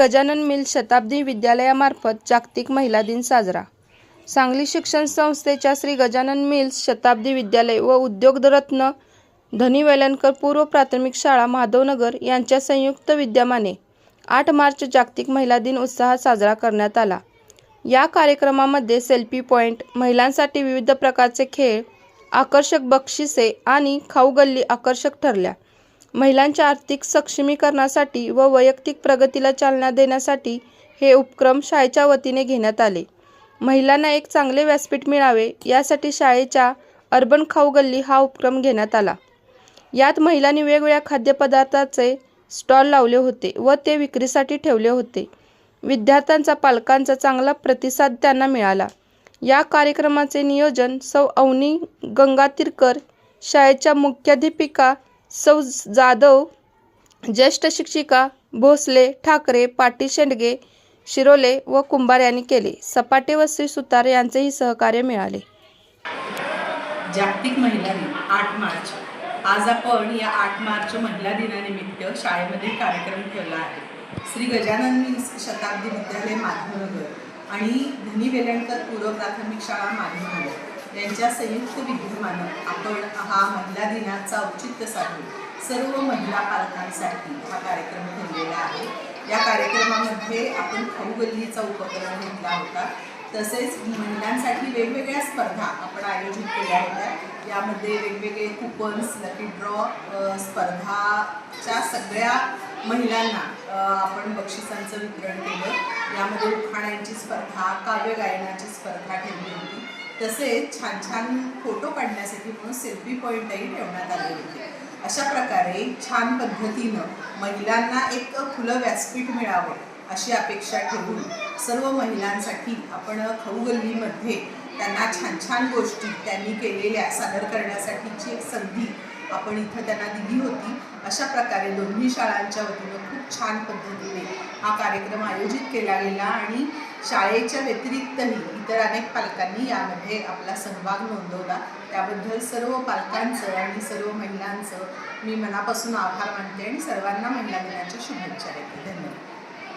Gajanan mill शताब्दी विद्यालयामार्फत जागतिक महिला दिन साजरा. सांगली शिक्षण संस्थेच्या श्री गजानन मिल्स शताब्दी विद्यालय व उद्योगरत्न धनी वेलणकर पूर्व प्राथमिक शाळा माधवनगर यांच्या संयुक्त विद्यमाने 8 मार्च जागतिक महिला दिन उत्साहात साजरा करण्यात आला. या कार्यक्रमामध्ये सेल्फी पॉइंट, महिलांसाठी विविध प्रकारचे खेळ, आकर्षक बक्षिसे आणि खाऊ गल्ली आकर्षक ठरल्या. महिलांच्या आर्थिक सक्षमीकरणासाठी व वैयक्तिक प्रगतीला चालना देण्यासाठी हे उपक्रम शाळेच्या वतीने घेण्यात आले. महिलांना एक चांगले व्यासपीठ मिळावे यासाठी शाळेच्या अर्बन खाऊ गल्ली हा उपक्रम घेण्यात आला. यात महिलांनी वेगवेगळ्या खाद्यपदार्थाचे स्टॉल लावले होते व ते विक्रीसाठी ठेवले होते. विद्यार्थ्यांचा पालकांचा चांगला प्रतिसाद त्यांना मिळाला. या कार्यक्रमाचे नियोजन सौ अवनी गंगातीरकर, शाळेच्या मुख्याध्यापिका सौ जाधव, ज्येष्ठ शिक्षिका भोसले, ठाकरे, पाटील, शेंडगे, शिरोले व कुंभार यांनी केले. सपाटे व श्री सुतार यांचेही सहकार्य मिळाले. जागतिक महिला दिन 8 मार्च. आज आपण या 8 मार्च महिला दिनानिमित्त शाळेमध्ये कार्यक्रम ठेवला आहे. श्री गजानन मिल्स शताब्दी विद्यालय माधवनगर आणि धनी वेलणकर पूर्व प्राथमिक शाळा माधवनगर यांच्या संयुक्त विद्यमानं आपण हा महिला दिनाचा औचित्य साधून सर्व महिला पालकांसाठी हा कार्यक्रम ठेवलेला आहे. या कार्यक्रमामध्ये आपण खाऊ गल्लीचा उपक्रम घेतला होता. तसेच महिलांसाठी वेगवेगळ्या स्पर्धा आपण आयोजित केल्या होत्या. यामध्ये वेगवेगळे कुपन्स, लकी ड्रॉ स्पर्धाच्या सगळ्या महिलांना आपण बक्षिसांचं वितरण केलं. यामध्ये उखाण्यांची स्पर्धा, काव्य गायनाची स्पर्धा ठेवली होती. तसेच छान छान फोटो काढण्यासाठी म्हणून सेल्फी पॉईंटही ठेवण्यात आले होते. अशा प्रकारे छान पद्धतीनं महिलांना एक खुलं व्यासपीठ मिळावं अशी अपेक्षा ठेवून सर्व महिलांसाठी आपण खाऊ गल्लीमध्ये त्यांना छान छान गोष्टी त्यांनी केलेल्या सादर करण्यासाठीची एक संधी आपण इथं त्यांना दिली होती. अशा प्रकारे दोन्ही शाळांच्या वतीनं खूप छान पद्धतीने हा कार्यक्रम आयोजित केला गेला आणि शाळेच्या व्यतिरिक्तही इतर अनेक पालकांनी यामध्ये आपला सहभाग नोंदवला. त्याबद्दल सर्व पालकांचं आणि सर्व महिलांचं मी मनापासून आभार मानते आणि सर्वांना महिला दिनाच्या शुभेच्छा देते. धन्यवाद.